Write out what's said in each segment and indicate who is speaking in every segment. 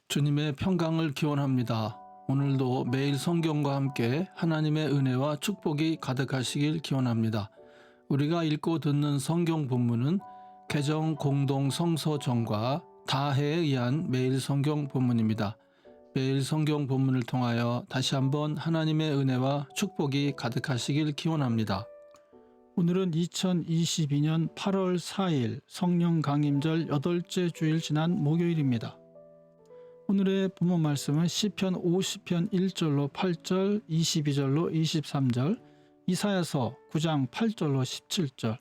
Speaker 1: 주님의 평강을 기원합니다. 오늘도 매일 성경과 함께 하나님의 은혜와 축복이 가득하시길 기원합니다. 우리가 읽고 듣는 성경 본문은 개정 공동 성서정과 다해에 의한 매일 성경 본문입니다. 매일 성경 본문을 통하여 다시 한번 하나님의 은혜와 축복이 가득하시길 기원합니다. 오늘은 2022년 8월 4일 성령 강림절 8째 주일 지난 목요일입니다. 오늘의 본문 말씀은 시편 50편 1절로 8절, 22절로 23절, 이사야서 9장 8절로 17절,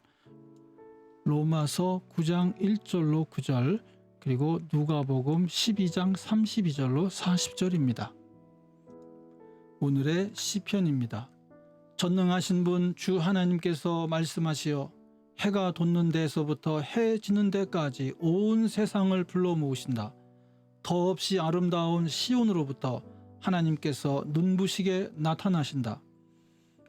Speaker 1: 로마서 9장 1절로 9절, 그리고 누가복음 12장 32절로 40절입니다. 오늘의 시편입니다. 전능하신 분 주 하나님께서 말씀하시어 해가 돋는 데에서부터 해 지는 데까지 온 세상을 불러 모으신다. 더없이 아름다운 시온으로부터 하나님께서 눈부시게 나타나신다.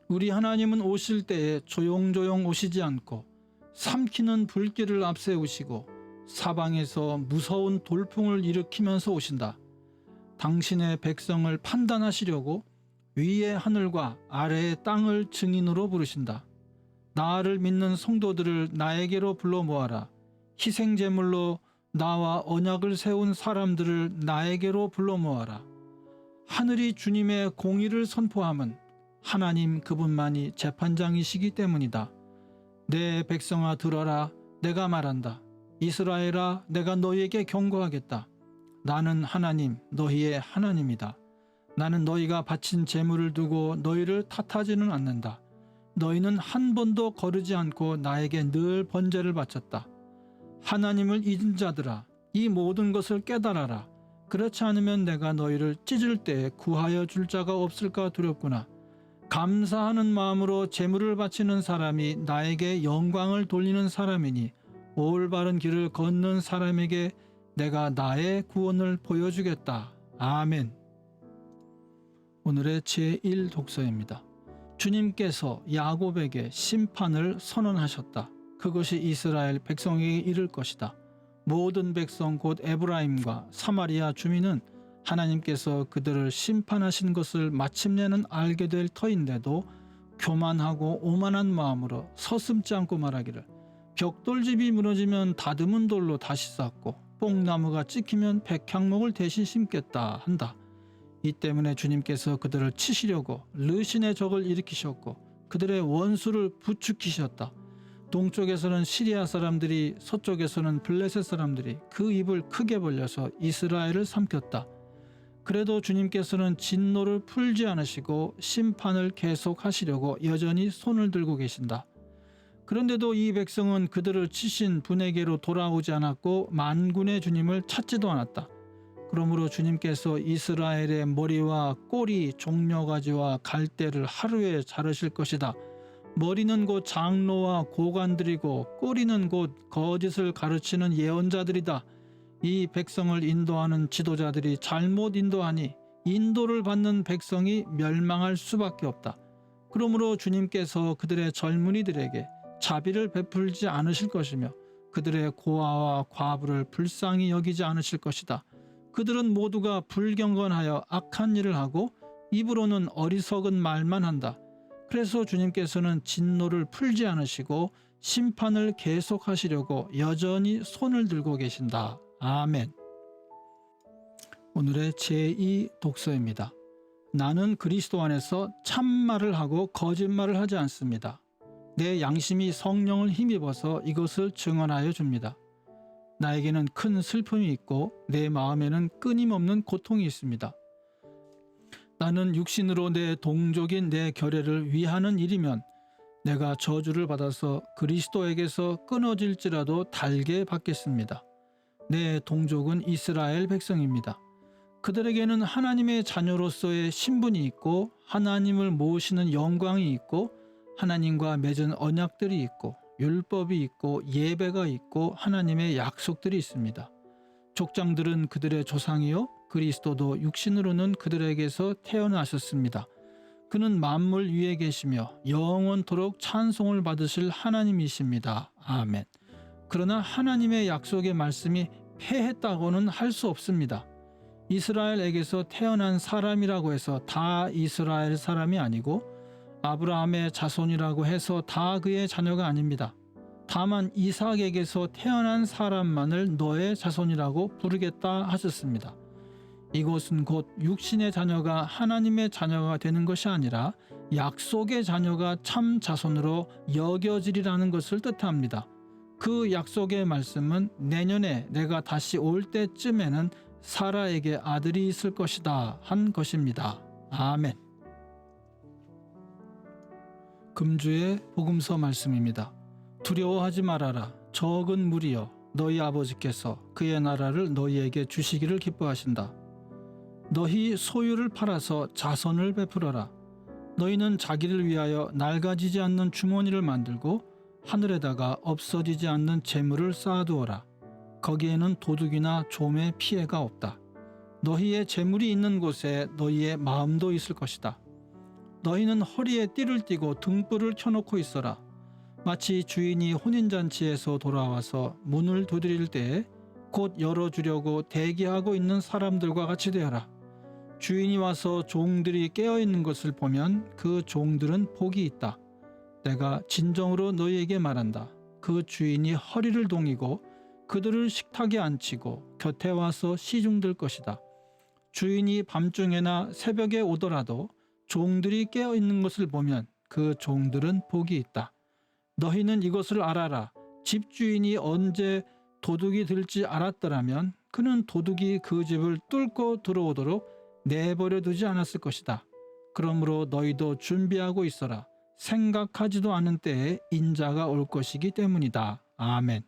Speaker 1: 우리 하나님은 오실 때에 조용조용 오시지 않고 삼키는 불길을 앞세우시고 사방에서 무서운 돌풍을 일으키면서 오신다. 당신의 백성을 판단하시려고 위의 하늘과 아래의 땅을 증인으로 부르신다. 나를 믿는 성도들을 나에게로 불러 모아라. 희생제물로 나와 언약을 세운 사람들을 나에게로 불러 모아라. 하늘이 주님의 공의를 선포함은 하나님 그분만이 재판장이시기 때문이다. 내 백성아 들어라. 내가 말한다. 이스라엘아 내가 너희에게 경고하겠다. 나는 하나님 너희의 하나님이다. 나는 너희가 바친 제물을 두고 너희를 탓하지는 않는다. 너희는 한 번도 거르지 않고 나에게 늘 번제를 바쳤다. 하나님을 잊은 자들아 이 모든 것을 깨달아라. 그렇지 않으면 내가 너희를 찢을 때 구하여 줄 자가 없을까 두렵구나. 감사하는 마음으로 제물을 바치는 사람이 나에게 영광을 돌리는 사람이니 올바른 길을 걷는 사람에게 내가 나의 구원을 보여주겠다. 아멘. 오늘의 제1 독서입니다. 주님께서 야곱에게 심판을 선언하셨다. 그것이 이스라엘 백성에게 이를 것이다. 모든 백성 곧 에브라임과 사마리아 주민은 하나님께서 그들을 심판하신 것을 마침내는 알게 될 터인데도 교만하고 오만한 마음으로 서슴지 않고 말하기를 벽돌집이 무너지면 다듬은 돌로 다시 쌓고 뽕나무가 찍히면 백향목을 대신 심겠다 한다. 이 때문에 주님께서 그들을 치시려고 르신의 적을 일으키셨고 그들의 원수를 부추기셨다. 동쪽에서는 시리아 사람들이 서쪽에서는 블레셋 사람들이 그 입을 크게 벌려서 이스라엘을 삼켰다. 그래도 주님께서는 진노를 풀지 않으시고 심판을 계속하시려고 여전히 손을 들고 계신다. 그런데도 이 백성은 그들을 치신 분에게로 돌아오지 않았고 만군의 주님을 찾지도 않았다. 그러므로 주님께서 이스라엘의 머리와 꼬리, 종려가지와 갈대를 하루에 자르실 것이다. 머리는 곧 장로와 고관들이고 꼬리는 곧 거짓을 가르치는 예언자들이다. 이 백성을 인도하는 지도자들이 잘못 인도하니 인도를 받는 백성이 멸망할 수밖에 없다. 그러므로 주님께서 그들의 젊은이들에게 자비를 베풀지 않으실 것이며 그들의 고아와 과부를 불쌍히 여기지 않으실 것이다. 그들은 모두가 불경건하여 악한 일을 하고 입으로는 어리석은 말만 한다. 그래서 주님께서는 진노를 풀지 않으시고 심판을 계속하시려고 여전히 손을 들고 계신다. 아멘. 오늘의 제2 독서입니다. 나는 그리스도 안에서 참말을 하고 거짓말을 하지 않습니다. 내 양심이 성령을 힘입어서 이것을 증언하여 줍니다. 나에게는 큰 슬픔이 있고 내 마음에는 끊임없는 고통이 있습니다. 나는 육신으로 내 동족인 내 결애를 위하는 일이면 내가 저주를 받아서 그리스도에게서 끊어질지라도 달게 받겠습니다. 내 동족은 이스라엘 백성입니다. 그들에게는 하나님의 자녀로서의 신분이 있고 하나님을 모시는 영광이 있고 하나님과 맺은 언약들이 있고 율법이 있고 예배가 있고 하나님의 약속들이 있습니다. 족장들은 그들의 조상이요 그리스도도 육신으로는 그들에게서 태어나셨습니다. 그는 만물 위에 계시며 영원토록 찬송을 받으실 하나님이십니다. 아멘. 그러나 하나님의 약속의 말씀이 패했다고는 할 수 없습니다. 이스라엘에게서 태어난 사람이라고 해서 다 이스라엘 사람이 아니고 아브라함의 자손이라고 해서 다 그의 자녀가 아닙니다. 다만 이삭에게서 태어난 사람만을 너의 자손이라고 부르겠다 하셨습니다. 이것은 곧 육신의 자녀가 하나님의 자녀가 되는 것이 아니라 약속의 자녀가 참 자손으로 여겨지리라는 것을 뜻합니다. 그 약속의 말씀은 내년에 내가 다시 올 때쯤에는 사라에게 아들이 있을 것이다 한 것입니다. 아멘. 금주의 복음서 말씀입니다. 두려워하지 말아라. 적은 무리여, 너희 아버지께서 그의 나라를 너희에게 주시기를 기뻐하신다. 너희 소유를 팔아서 자선을 베풀어라. 너희는 자기를 위하여 낡아지지 않는 주머니를 만들고 하늘에다가 없어지지 않는 재물을 쌓아두어라. 거기에는 도둑이나 좀의 피해가 없다. 너희의 재물이 있는 곳에 너희의 마음도 있을 것이다. 너희는 허리에 띠를 띠고 등불을 켜놓고 있어라. 마치 주인이 혼인잔치에서 돌아와서 문을 두드릴 때에 곧 열어주려고 대기하고 있는 사람들과 같이 되어라. 주인이 와서 종들이 깨어있는 것을 보면 그 종들은 복이 있다. 내가 진정으로 너희에게 말한다. 그 주인이 허리를 동이고 그들을 식탁에 앉히고 곁에 와서 시중들 것이다. 주인이 밤중에나 새벽에 오더라도 종들이 깨어있는 것을 보면 그 종들은 복이 있다. 너희는 이것을 알아라. 집주인이 언제 도둑이 들지 알았더라면 그는 도둑이 그 집을 뚫고 들어오도록 내버려 두지 않았을 것이다. 그러므로 너희도 준비하고 있어라. 생각하지도 않은 때에 인자가 올 것이기 때문이다. 아멘.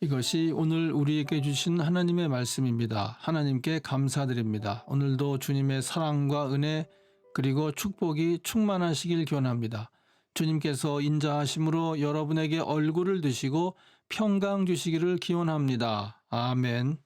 Speaker 1: 이것이 오늘 우리에게 주신 하나님의 말씀입니다. 하나님께 감사드립니다. 오늘도 주님의 사랑과 은혜 그리고 축복이 충만하시길 기원합니다. 주님께서 인자하심으로 여러분에게 얼굴을 드시고 평강 주시기를 기원합니다. 아멘.